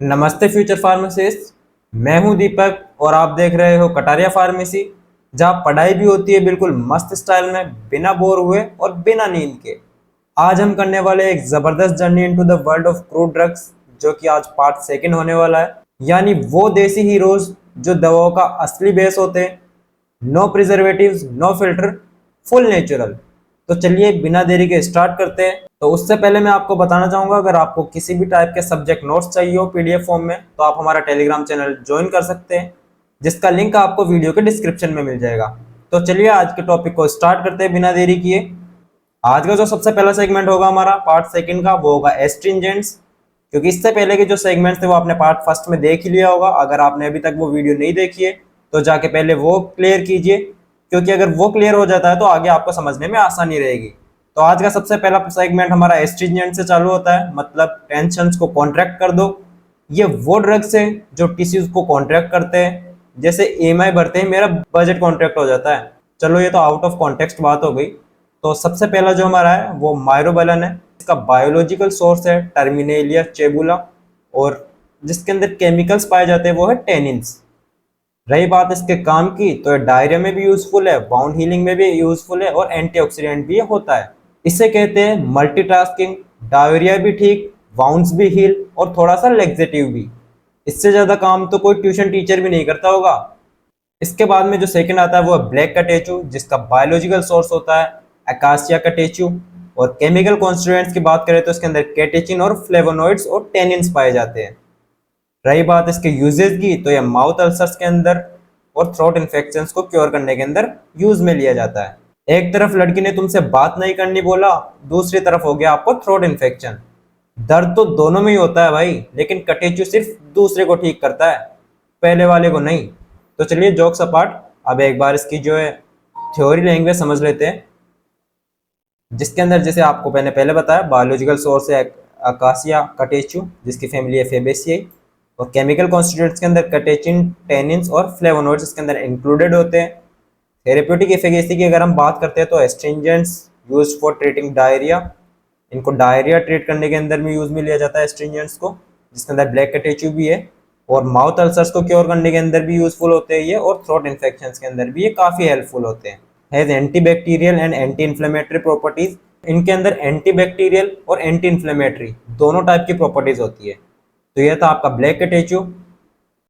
नमस्ते future pharmacist. मैं हूं दीपक और आप देख रहे हो कटारिया फार्मेसी, जहां पढ़ाई भी होती है बिल्कुल मस्त स्टाइल में, बिना बोर हुए और बिना नींद के। आज हम करने वाले एक जबरदस्त journey into the world of crude drugs, जो कि आज पार्ट सेकंड होने वाला है। यानी वो देसी हीरोज जो दवाओं का असली बेस होते हैं। No preservatives, no filter, full natural. तो चलिए बिना देरी के स्टार्ट करते हैं। तो उससे पहले मैं आपको बताना चाहूंगा, अगर आपको किसी भी टाइप के सब्जेक्ट नोट्स चाहिए हो पीडीएफ फॉर्म में, तो आप हमारा टेलीग्राम चैनल ज्वाइन कर सकते हैं, जिसका लिंक आपको वीडियो के डिस्क्रिप्शन में मिल जाएगा। तो चलिए आज के टॉपिक को स्टार्ट करते हैं बिना देरी किए। आज का जो सबसे पहला सेगमेंट होगा हमारा पार्ट सेकंड का, वो होगा एस्ट्रिंजेंट्स। क्योंकि इससे पहले के जो सेगमेंट्स थे वो आपने पार्ट फर्स्ट में देख ही लिया होगा। अगर आपने अभी तक वो वीडियो नहीं देखी है तो जाके पहले वो क्लियर कीजिए, क्योंकि अगर वो क्लियर हो जाता है तो आगे आपको समझने में आसानी रहेगी। तो आज का सबसे पहला सेगमेंट हमारा एस्ट्रिंजेंट से चालू होता है, मतलब टेंशन्स को कॉन्ट्रैक्ट कर दो। ये वो ड्रग्स है जो टिश्यूज को कॉन्ट्रैक्ट करते हैं। जैसे ईएमआई भरते हैं, मेरा बजट कॉन्ट्रैक्ट हो जाता है। चलो ये तो आउट ऑफ कॉन्टेक्स्ट बात हो गई। तो सबसे पहला जो हमारा है वो मायरोबेलन है। इसका बायोलॉजिकल सोर्स है टर्मिनेलिया चेबुला, और जिसके अंदर केमिकल्स पाए जाते हैं वो है टेनिन्स। रही बात इसके काम की, तो ये डायरिया में भी यूजफुल है, बाउंड हीलिंग में भी यूजफुल है, और एंटीऑक्सीडेंट भी होता है। इसे कहते हैं मल्टीटास्किंग। डायरिया भी ठीक, वाउंड्स भी हील, और थोड़ा सा लेग्जेटिव भी। इससे ज्यादा काम तो कोई ट्यूशन टीचर भी नहीं करता होगा। इसके बाद में जो सेकंड आता है वो है ब्लैक कटेचू, जिसका बायोलॉजिकल सोर्स होता है अकासिया कटेचू। और केमिकल कॉन्स्टिट्यूएंट्स की बात करें तो इसके अंदर कैटेचिन और फ्लेवोनॉइड्स और टेनिन्स पाए जाते हैं। रही बात इसके यूजेस की, तो ये माउथ अल्सर्स के अंदर और थ्रोट इन्फेक्शंस को क्योर करने के अंदर यूज में लिया जाता है। एक तरफ लड़की ने तुमसे बात नहीं करनी बोला, दूसरी तरफ हो गया आपको थ्रोट इन्फेक्शन। दर्द तो दोनों में ही होता है भाई, लेकिन कटेचू सिर्फ दूसरे को ठीक करता है, पहले वाले को नहीं। तो चलिए जोक्स अपार्ट, अब एक बार इसकी जो है थ्योरी लैंग्वेज समझ लेते हैं, जिसके अंदर जैसे आपको मैंने पहले बताया बायोलॉजिकल सोर्स है अकासिया कटेचू, जिसकी फैमिली है फेबेसियाई। और केमिकल कॉन्स्टिट्यूएंट्स के अंदर कटेचिन, टेनिन्स और फ्लेवोनॉइड्स इसके अंदर इंक्लूडेड होते हैं। थेरेप्यूटिक एफिकेसी की अगर हम बात करते हैं तो astringents used for treating diarrhoea. इनको डायरिया ट्रीट करने के अंदर भी यूज में लिया जाता है एस्ट्रिंजेंट्स को, जिसके अंदर ब्लैक कटेचू भी है। और माउथ अल्सर्स को क्योर करने के अंदर भी यूजफुल होते हैं ये, और थ्रोट इन्फेक्शंस के अंदर भी ये काफी हेल्पफुल होते हैं। Has antibacterial and anti inflammatory properties. इनके अंदर एंटीबैक्टीरियल और एंटी इन्फ्लेमेटरी दोनों टाइप की प्रॉपर्टीज होती है। तो यह था आपका ब्लैक कटेचू।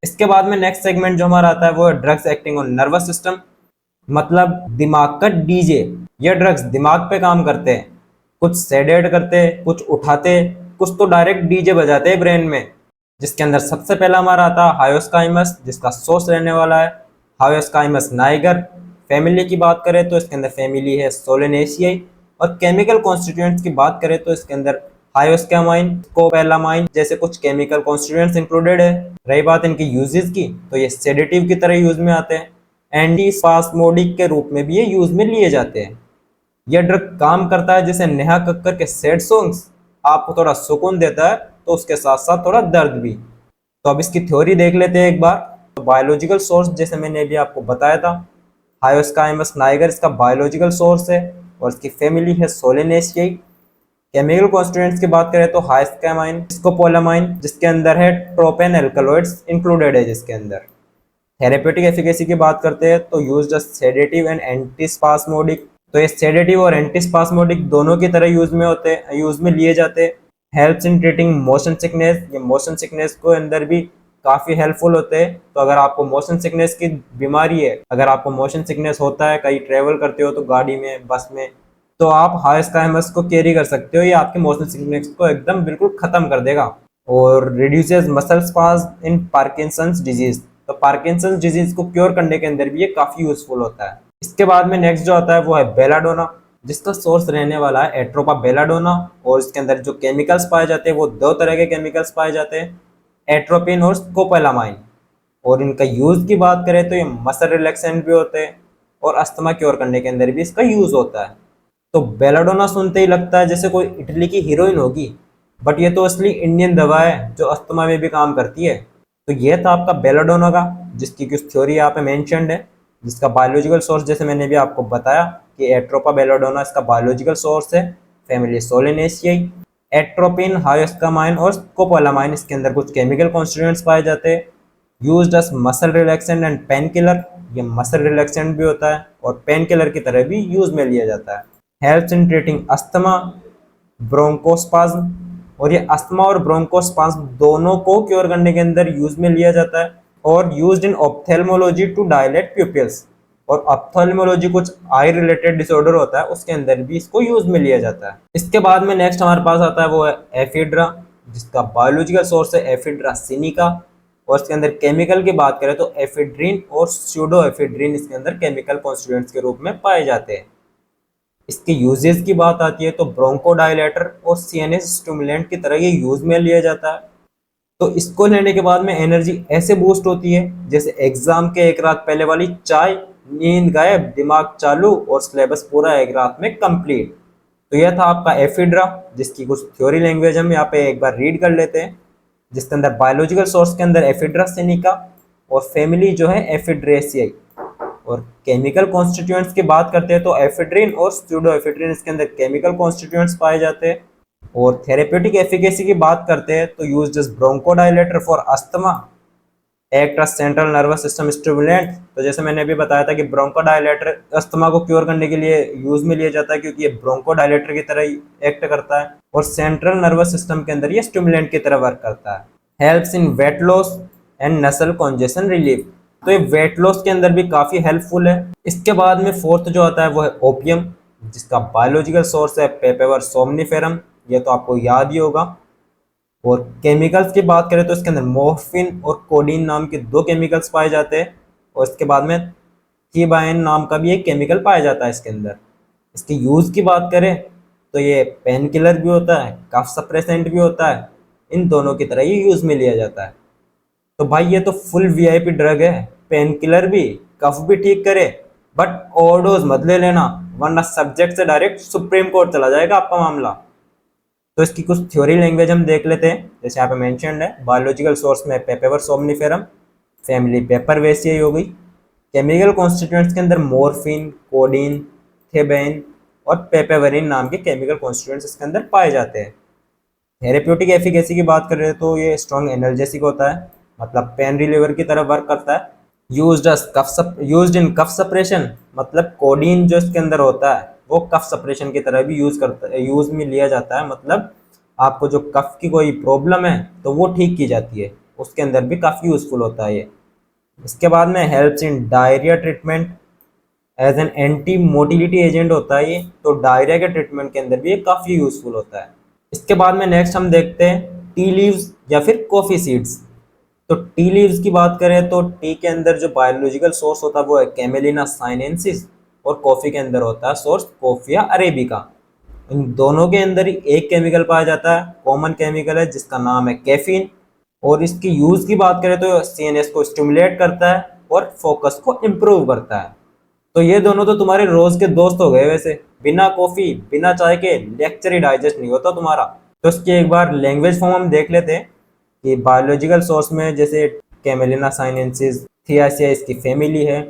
इसके बाद में नेक्स्ट सेगमेंट जो हमारा आता है वो है drugs acting on nervous system, मतलब दिमाग का डीजे। ये ड्रग्स दिमाग पे काम करते हैं, कुछ सेडेट करते हैं, कुछ उठाते हैं, कुछ तो डायरेक्ट डीजे बजाते हैं ब्रेन में। जिसके अंदर सबसे पहला हमारा आता है हायोस्काइमस, जिसका सोर्स रहने वाला है हायोस्काइमस नाइगर। फैमिली की बात करें तो इसके अंदर फैमिली है सोलेनेशियाई। और केमिकल कॉन्स्टिट्यूएंट्स की बात करें तो इसके अंदर हायोस्कैमाइन, स्कोपोलामाइन जैसे कुछ केमिकल कॉन्स्टिट्यूएंट्स इंक्लूडेड है। रही बात इनकी यूजेस की, तो ये सेडेटिव की तरह यूज में आते हैं, एंटी स्पास्मोडिक के रूप में भी ये यूज में लिए जाते हैं। यह ड्रग काम करता है जैसे नेहा कक्कर के सैड सॉन्ग्स, आपको थोड़ा सुकून देता है तो उसके साथ साथ थोड़ा दर्द भी। तो अब इसकी थ्योरी देख लेते हैं एक बार। तो बायोलॉजिकल सोर्स जैसे मैंने अभी आपको बताया था, हायोस्काइमस नाइगर इसका बायोलॉजिकल सोर्स है, और इसकी फैमिली है सोलेनेशियाई। केमिकल कॉन्स्टिट्यूएंट्स की बात करें तो हाइस्कैमाइन, स्कोपोलामाइन, जिसके अंदर है ट्रोपेन एल्कलॉइड्स इंक्लूडेड है जिसके अंदर। थेरेप्यूटिक एफिकेसी की बात करते हैं तो use just sedative and antispasmodic. तो ये सेडेटिव और एंटीस्पास्मोडिक दोनों की तरह यूज में लिए जाते हैं। Helps in treating motion sickness. ये मोशन सिकनेस को अंदर भी काफी हेल्पफुल होते हैं। तो अगर आपको मोशन सिकनेस की बीमारी है, अगर आपको मोशन सिकनेस होता है, कहीं ट्रेवल करते हो तो गाड़ी में, बस में, तो आप हाइस्काइमस को कैरी कर सकते हो। ये आपके मोशन सिकनेस को एकदम बिल्कुल खत्म कर देगा। और रिड्यूसेस मसल स्पाज्म इन पार्किंसंस डिजीज। तो पार्किंसंस डिजीज को क्योर करने के अंदर भी ये काफी यूजफुल होता है। इसके बाद में नेक्स्ट जो आता है वो है बेलाडोना, जिसका सोर्स रहने वाला है एट्रोपा बेलाडोना। और इसके अंदर जो केमिकल्स पाए जाते हैं वो दो तरह के केमिकल्स पाए जाते हैं, एट्रोपिन और स्कोपोलामाइन। और इनका यूज की बात करें तो ये मसल रिलैक्सेंट भी होते हैं, और अस्थमा क्योर करने के अंदर भी इसका यूज होता है। तो बेलाडोना सुनते ही लगता है जैसे कोई इटली की हीरोइन होगी, बट ये तो असली इंडियन दवा है जो अस्थमा में भी काम करती है। तो ये था आपका बेलाडोना का, जिसकी कुछ थ्योरी यहाँ पे मेंशन्ड है, जिसका बायोलॉजिकल सोर्स जैसे मैंने भी आपको बताया कि एट्रोपा बेलाडोना इसका बायोलॉजिकल सोर्स है, फैमिली सोलेनेशियाई। एट्रोपिन, हायोस्कामाइन और स्कोपोलामाइन इसके अंदर कुछ केमिकल कॉन्स्टिट्यूएंट्स पाए जाते हैं। Used as muscle relaxant and painkiller, ये मसल रिलैक्सेंट भी होता है और पेन किलर की तरह भी यूज में लिया जाता है। Helps in treating asthma, bronchospasm, और ये अस्थमा और ब्रोंकोस्पाज्म दोनों को क्योर करने के अंदर यूज में लिया जाता है। और used in ophthalmology to dilate pupils, और ऑप्थेल्मोलॉजी कुछ आई रिलेटेड डिसऑर्डर होता है उसके अंदर भी इसको यूज में लिया जाता है। इसके बाद में नेक्स्ट हमारे पास आता है वो है एफिड्रा, जिसका बायोलॉजिकल सोर्स है एफिड्रा सिनिका, और इसके अंदर केमिकल की बात करें तो एफिड्रीन और स्यूडो एफिड्रीन इसके अंदर केमिकल कॉन्स्टिट्यूएंट्स के रूप में पाए जाते हैं। इसके यूजेस की बात आती है तो ब्रोंकोडायलेटर और सीएनएस स्टिमुलेंट की तरह ये यूज में लिया जाता है। तो इसको लेने के बाद में एनर्जी ऐसे बूस्ट होती है जैसे एग्जाम के एक रात पहले वाली चाय, नींद गायब, दिमाग चालू और सिलेबस पूरा एक रात में कंप्लीट। तो यह था आपका एफिड्रा, जिसकी कुछ थ्योरी लैंग्वेज हम यहाँ पे एक बार रीड कर लेते हैं, जिसके अंदर बायोलॉजिकल सोर्स के अंदर एफिड्रा सिनिका और फैमिली जो है एफिड्रेसियाई। और केमिकल कॉन्स्टिट्यूएंट्स की बात करते हैं तो एफिड्रिन और स्यूडो एफिड्रिन इसके अंदर केमिकल कॉन्स्टिट्यूएंट्स पाए जाते हैं। और थेरेप्यूटिक एफिकेसी की बात करते हैं तो used as bronchodilator for asthma, act as central nervous system stimulant. तो जैसे मैंने अभी बताया था कि ब्रोंकोडायलेटर अस्थमा को क्योर करने के लिए यूज में लिया जाता है क्योंकि ये ब्रोंकोडायलेटर की तरह एक्ट करता है और सेंट्रल नर्वस सिस्टम के अंदर ये स्टिमुलेंट की तरह वर्क करता है। Helps in weight loss and नसल कॉन्जेशन रिलीफ, तो ये वेट लॉस के अंदर भी काफी हेल्पफुल है। इसके बाद में फोर्थ जो आता है वो है ओपियम, जिसका बायोलॉजिकल सोर्स है पेपेवर सोमनिफेरम, ये तो आपको याद ही होगा। और केमिकल्स की बात करें तो इसके अंदर मॉर्फिन और कोडीन नाम के दो केमिकल्स पाए जाते हैं, और इसके बाद में थीबाइन नाम का भी एक केमिकल पाया जाता है इसके अंदर। इसके यूज की बात करें तो ये पेन किलर भी होता है, कफ सप्रेसेंट भी होता है, इन दोनों की तरह ये यूज में लिया जाता है। तो भाई ये तो फुल वीआईपी ड्रग है, पेन किलर भी, कफ भी ठीक करे, बट ओवरडोज मत ले लेना वरना सब्जेक्ट से डायरेक्ट सुप्रीम कोर्ट चला जाएगा आपका मामला। तो इसकी कुछ थ्योरी लैंग्वेज हम देख लेते हैं, जैसे यहाँ पे मेंशन्ड है बायोलॉजिकल सोर्स में पेपेवर सोमनिफेरम, फैमिली पेपरवेसियाई हो गई। केमिकल कॉन्स्टिट्यूएंट्स के अंदर मॉर्फिन, कोडीन, थेबेन और पेपेवरिन नाम के केमिकल कॉन्स्टिट्यूएंट्स इसके अंदर पाए जाते हैं। थेरेप्यूटिक एफिकेसी की बात करें तो ये स्ट्रॉन्ग एनर्जेसिक होता है, मतलब पेन रिलीवर की तरह वर्क करता है। यूज्ड इन कफ सप्रेशन, मतलब कोडीन जो इसके अंदर होता है वो कफ सप्रेशन की तरह भी यूज में लिया जाता है, मतलब आपको जो कफ की कोई प्रॉब्लम है तो वो ठीक की जाती है, उसके अंदर भी काफ़ी यूजफुल होता है ये। इसके बाद में helps in diarrhoea treatment as an anti motility agent होता है ये, तो डायरिया के ट्रीटमेंट के अंदर भी ये काफ़ी यूजफुल होता है। इसके बाद में नेक्स्ट हम देखते हैं टी लीव्स या फिर कॉफ़ी सीड्स। तो टी लीव्स की बात करें तो टी के अंदर जो बायोलॉजिकल सोर्स होता है वो है कैमेलिना साइनेंसिस, और कॉफ़ी के अंदर होता है सोर्स कॉफिया अरेबिका। इन दोनों के अंदर ही एक केमिकल पाया जाता है, कॉमन केमिकल है जिसका नाम है कैफीन। और इसकी यूज़ की बात करें तो सीएनएस को स्टिमुलेट करता है और फोकस को इम्प्रूव करता है। तो ये दोनों तो तुम्हारे रोज के दोस्त हो गए वैसे, बिना कॉफ़ी बिना चाय के लेक्चर ही डाइजेस्ट नहीं होता तुम्हारा। तो इसकी एक बार लैंग्वेज फॉर्म हम देख लेते हैं कि बायोलॉजिकल सोर्स में जैसे कैमेलिना साइनेंसिस, थियासिया इसकी फैमिली है।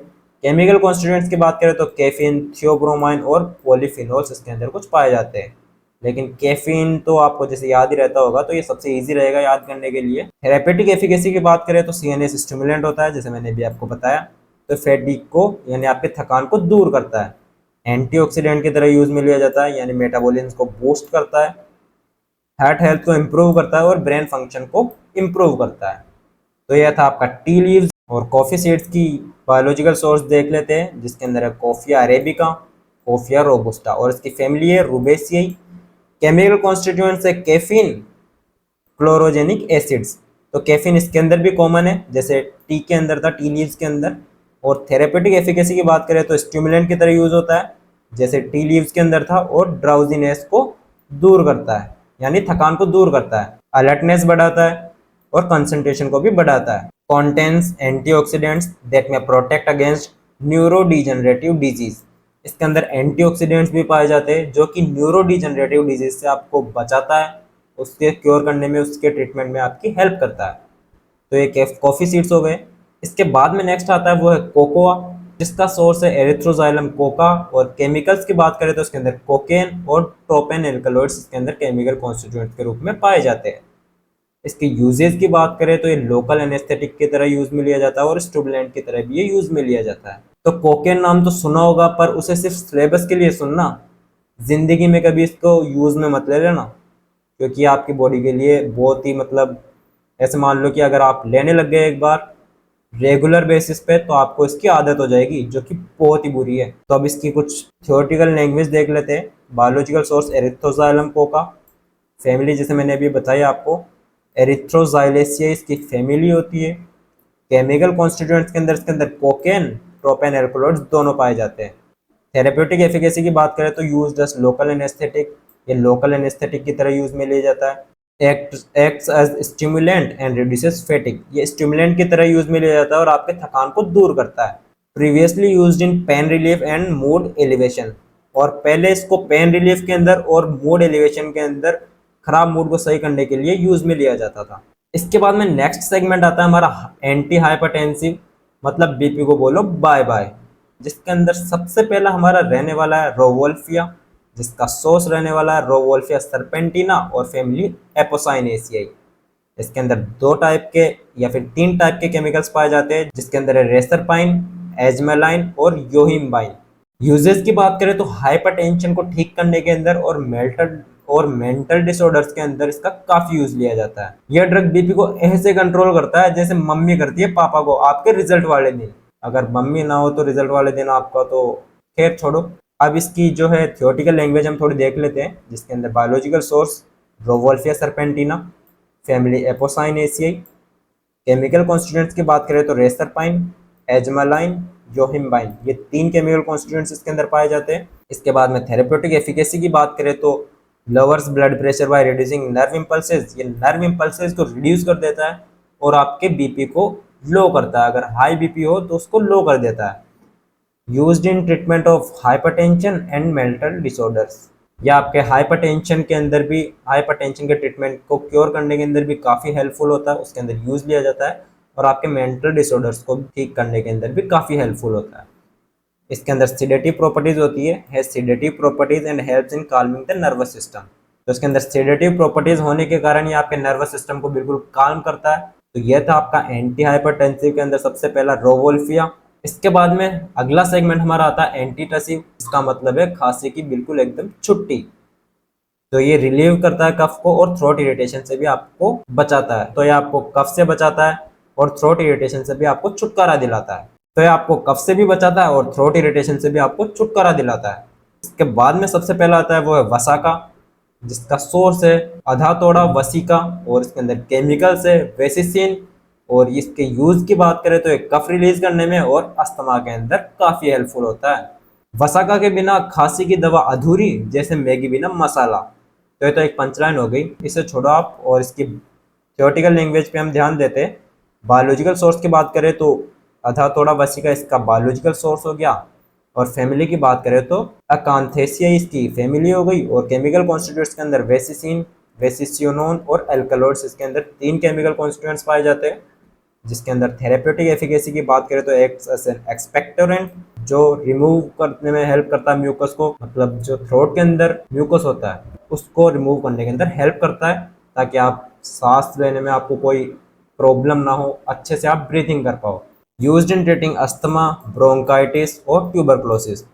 केमिकल कॉन्स्टिट्यूएंट्स की बात करें तो कैफीन, थियोब्रोमाइन और पॉलीफिनोल्स इसके अंदर कुछ पाए जाते हैं। लेकिन कैफीन तो आपको जैसे याद ही रहता होगा, तो ये सबसे इजी रहेगा याद करने के लिए। थेरेपेटिक एफिकेसी की बात करें तो सीएनएस स्टिमुलेंट होता है, जैसे मैंने भी आपको बताया, तो फैटिग को यानी आपके थकान को दूर करता है। एंटीऑक्सीडेंट की तरह यूज में लिया जाता है, यानी मेटाबॉलिज्म को बूस्ट करता है, हार्ट हेल्थ को इम्प्रूव करता है और ब्रेन फंक्शन को इम्प्रूव करता है। तो यह था आपका टी लीव्स। और कॉफ़ी सीड्स की बायोलॉजिकल सोर्स देख लेते हैं, जिसके अंदर है कॉफिया अरेबिका, कॉफिया रोबुस्टा, और इसकी फैमिली है रूबेसियाई। केमिकल कॉन्स्टिट्यूएंट्स है कैफीन, क्लोरोजेनिक एसिड्स। तो कैफीन इसके अंदर भी कॉमन है, जैसे टी के अंदर था, टी लीव्स के अंदर। और थेरेपेटिक एफिकेसी की बात करें तो स्टिमुलेंट की तरह यूज होता है, जैसे टी लीव्स के अंदर था, और ड्राउजीनेस को दूर करता है, यानी थकान को दूर करता है, अलर्टनेस बढ़ाता है और कंसंट्रेशन को भी बढ़ाता है। कॉन्टेंस एंटीऑक्सीडेंट्स दैट में प्रोटेक्ट अगेंस्ट न्यूरोडिजेनरेटिव डिजीज। इसके अंदर एंटीऑक्सीडेंट्स भी पाए जाते हैं जो कि न्यूरोडिजेनरेटिव डिजीज से आपको बचाता है, उसके क्योर करने में, उसके ट्रीटमेंट में आपकी हेल्प करता है। तो ये कॉफ़ी सीड्स हो गए। इसके बाद में नेक्स्ट आता है वो है कोकोआ। जिसका सोर्स है एरिथ्रोजाइलम कोका, और केमिकल्स की बात करें तो इसके अंदर कोकेन और ट्रोपेन एल्कलॉइड्स इसके अंदर केमिकल कॉन्स्टिट्यूएंट के रूप में पाए जाते हैं। इसके यूजेस की बात करें तो ये लोकल एनेस्थेटिक की तरह यूज में लिया जाता है और स्टिमुलेंट की तरह भी ये यूज में लिया जाता है। तो कोकेन नाम तो सुना होगा, पर उसे सिर्फ सिलेबस के लिए सुनना, जिंदगी में कभी इसको यूज में मत ले लेना, क्योंकि आपकी बॉडी के लिए बहुत ही ऐसे मान लो कि अगर आप लेने लग गए एक बार रेगुलर बेसिस पे तो आपको इसकी आदत हो जाएगी, जो कि बहुत ही बुरी है। तो अब इसकी कुछ थियोरेटिकल लैंग्वेज देख लेते हैं। Biological source Erythroxylum Coca, family जैसे मैंने अभी बताया आपको एरिथ्रोजाइलेसिया इसकी फैमिली होती है। केमिकल कॉन्स्टिट्यूएंट्स के अंदर इसके अंदर कोकेन, ट्रोपेन एल्कलॉइड्स दोनों पाए जाते हैं। थेरेप्यूटिक एफिकेसी की बात करें तो यूज एज लोकल एनेस्थेटिक, ये लोकल एनेस्थेटिक की तरह यूज में लिया जाता है। Acts as stimulant and reduces fatigue, ये स्टिमुलेंट की तरह यूज में लिया जाता है और आपके थकान को दूर करता है। Previously used in pain relief and mood elevation, और पहले इसको पेन रिलीफ के अंदर और मूड एलिवेशन के अंदर खराब मूड को सही करने के लिए यूज में लिया जाता था। इसके बाद में नेक्स्ट सेगमेंट आता है हमारा एंटी हाइपरटेंसिव, मतलब बीपी को बोलो बाय बाय, जिसके अंदर सबसे पहला हमारा रहने वाला है रोवोल्फिया, जिसका सोर्स रहने वाला है रोवोल्फिया सरपेंटिना और फैमिली एपोसाइनेसियाई। इसके अंदर दो टाइप के या फिर तीन टाइप के केमिकल्स पाए जाते हैं, जिसके अंदर है रेसरपाइन, एजमेलाइन और योहिम्बाइन। यूजेस की बात करें तो हाइपरटेंशन को ठीक करने के अंदर और मेंटल डिसऑर्डर्स के अंदर इसका काफी यूज लिया जाता है। यह ड्रग बीपी को ऐसे कंट्रोल करता है जैसे मम्मी करती है पापा को आपके रिजल्ट वाले दिन। अगर मम्मी ना हो तो रिजल्ट वाले दिन आपका तो खैर छोड़ो। अब इसकी जो है थियोरेटिकल लैंग्वेज हम थोड़ी देख लेते हैं, जिसके अंदर biological source Rauvolfia serpentina, family Apocynaceae. Chemical constituents की बात करें तो रेसरपाइन, एजमेलाइन, योहिम्बाइन, ये तीन केमिकल कॉन्स्टिट्यूएंट्स इसके अंदर पाए जाते हैं। इसके बाद में थेरेप्यूटिक एफिकेसी की बात करें तो lowers blood pressure by reducing nerve impulses, ये नर्व इम्पल्सेस को रिड्यूस कर देता है और आपके बीपी को लो करता है। अगर हाई बीपी हो तो उसको लो कर देता है। Used in treatment of hypertension and mental disorders, या आपके हाइपरटेंशन के अंदर भी, हाइपरटेंशन के ट्रीटमेंट को क्योर करने के अंदर भी काफ़ी हेल्पफुल होता है, उसके अंदर यूज लिया जाता है। और आपके मेंटल डिसऑर्डर्स को ठीक करने के अंदर भी काफ़ी हेल्पफुल होता है। इसके अंदर सिडेटिव प्रॉपर्टीज होती है sedative properties and helps in calming the nervous system. तो इसके अंदर सिडेटिव प्रॉपर्टीज होने के कारण ये आपके नर्वस सिस्टम को बिल्कुल काल्म करता है। तो यह था आपका एंटी हाइपरटेंसिव के अंदर सबसे पहला रोवोल्फिया। इसके बाद में अगला सेगमेंट हमारा आता है एंटीटसिव, इसका मतलब है खांसी की बिल्कुल एकदम छुट्टी। तो ये रिलीव करता है कफ को और थ्रोट इरिटेशन से भी आपको बचाता है। तो ये आपको कफ से बचाता है और थ्रोट इरिटेशन से भी आपको छुटकारा दिलाता है। तो ये आपको कफ से भी बचाता है और थ्रोट इरिटेशन से भी आपको छुटकारा दिलाता है। इसके बाद में सबसे पहला आता है वो है वसाका, जिसका सोर्स है अधातोड़ा वसिका, और इसके अंदर केमिकल्स है वेसिसिन। और इसके यूज की बात करें तो एक कफ रिलीज करने में और अस्थमा के अंदर काफी हेल्पफुल होता है। वसाका के बिना खांसी की दवा अधूरी, जैसे मैगी बिना मसाला। तो ये तो एक पंचलाइन हो गई, इसे छोड़ो आप। और इसकी थियोरेटिकल लैंग्वेज पे हम ध्यान देते हैं। बायोलॉजिकल सोर्स की बात करें तो अधातोड़ा वसिका इसका बायोलॉजिकल सोर्स हो गया। और फैमिली की बात करें तो अकांथेसिया इसकी फैमिली हो गई। और केमिकल कॉन्स्टिट्यूएंट्स के अंदर वेसिसिन, वेसिसियोनोन और एल्कलॉइड्स, इसके अंदर तीन केमिकल कॉन्स्टिट्यूएंट्स पाए जाते हैं। जिसके अंदर थेरेप्यूटिक एफिकेसी की बात करें तो एक्सपेक्टोरेंट, जो रिमूव करने में हेल्प करता है म्यूकस को, मतलब जो थ्रोट के अंदर म्यूकस होता है उसको रिमूव करने के अंदर हेल्प करता है, ताकि आप सांस लेने में आपको कोई प्रॉब्लम ना हो, अच्छे से आप ब्रीथिंग कर पाओ। Used in treating asthma, bronchitis और ट्यूबरक्लोसिस।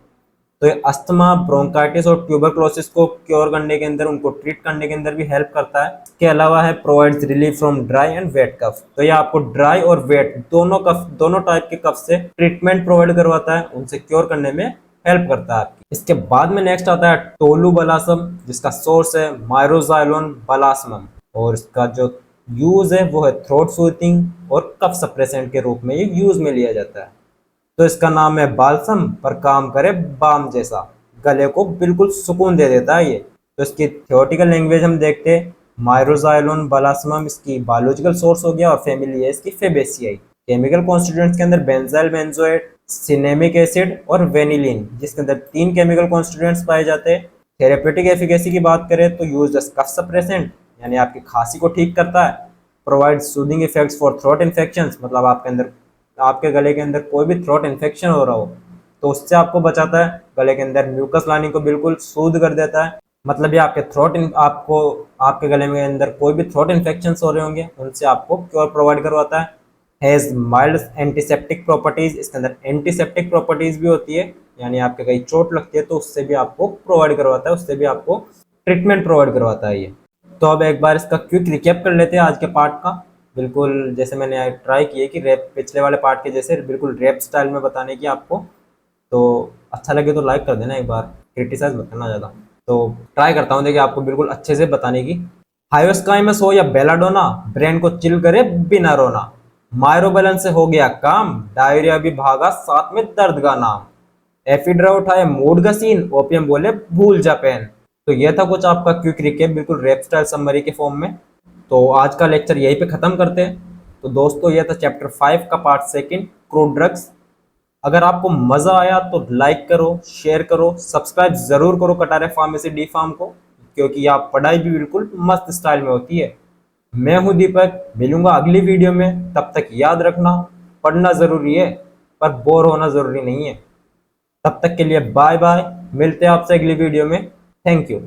तो ये अस्थमा, ब्रोंकाइटिस और ट्यूबरक्लोसिस को क्योर करने के अंदर, उनको ट्रीट करने के अंदर भी हेल्प करता है। इसके अलावा है provides relief from dry and wet cough. तो ये आपको ड्राई और वेट दोनों टाइप के कफ से ट्रीटमेंट प्रोवाइड करवाता है, उनसे क्योर करने में हेल्प करता है आपकी। इसके बाद में नेक्स्ट आता है टोलू बलासम, जिसका सोर्स है माइरोजाइलोन बलासमम। और इसका जो यूज है वो है थ्रोट सूथिंग और कफ सप्रेसेंट के रूप में ये यूज में लिया जाता है। तो इसका नाम है बालसम, पर काम करे बाम जैसा, गले को बिल्कुल सुकून दे देता है ये। तो इसकी थियोरेटिकल लैंग्वेज हम देखते हैं। माइरोजाइलोन बलासमम इसकी बायोलॉजिकल सोर्स हो गया और फैमिली है इसकी फेबेसियाई। केमिकल कॉन्स्टिट्यूएंट्स के अंदर बेंजाइल बेंजोएट, सिनेमिक एसिड और वेनिलिन, जिसके अंदर तीन केमिकल कॉन्स्टिट्यूएंट्स पाए जाते हैं। थेरेप्यूटिक एफिकेसी की बात करें तो यूज एज कफ सप्रेसेंट, यानी आपकी खांसी को ठीक करता है। Provide soothing effects for throat infections, मतलब आपके अंदर आपके गले के अंदर कोई भी थ्रोट इन्फेक्शन हो रहा हो तो उससे आपको बचाता है। गले के अंदर म्यूकस लाइनिंग को बिल्कुल सूद कर देता है। मतलब ये आपके आपको आपके गले में अंदर कोई भी थ्रोट इन्फेक्शन हो रहे होंगे उनसे आपको क्योर प्रोवाइड करवाता है। हैज़ माइल्ड एंटीसेप्टिक प्रॉपर्टीज, इसके अंदर एंटीसेप्टिक प्रॉपर्टीज भी होती है, यानी आपके कहीं चोट लगती है तो उससे भी आपको प्रोवाइड करवाता है, उससे भी आपको ट्रीटमेंट प्रोवाइड करवाता है ये। तो अब एक बार इसका क्विक रिकैप कर लेते हैं आज के पार्ट का। बिल्कुल जैसे मैंने ट्राई किए कि रैप पिछले वाले पार्ट के जैसे बिल्कुल रैप स्टाइल में बताने की आपको। तो अच्छा लगे तो लाइक कर देना, एक बार क्रिटिसाइज मत करना ज़्यादा। तो ट्राई करता हूँ देखिए आपको बिल्कुल अच्छे से बताने की। हायो स्काई में सो या बेलाडोना, ब्रेन को चिल करे बिना रोना। मायरो बैलेंस से हो गया काम, डायरिया भी भागा साथ में दर्द का नाम। एफिड्रा उठाए मूड का सीन, ओपीएम बोले भूल जा पेन। तो यह था कुछ आपका क्विक रिकेप बिल्कुल रैप स्टाइल समरी के फॉर्म में। तो आज का लेक्चर यहीं पे खत्म करते हैं। तो दोस्तों यह था चैप्टर 5 का पार्ट सेकंड, क्रूड ड्रग्स। अगर आपको मजा आया तो लाइक करो, शेयर करो, सब्सक्राइब जरूर करो कटारे फार्मेसी डी फार्म को, क्योंकि यहाँ पढ़ाई भी बिल्कुल मस्त स्टाइल में होती है। मैं हूं दीपक, मिलूंगा अगली वीडियो में। तब तक याद रखना, पढ़ना जरूरी है पर बोर होना जरूरी नहीं है। तब तक के लिए बाय बाय, मिलते हैं आपसे अगली वीडियो में। Thank you.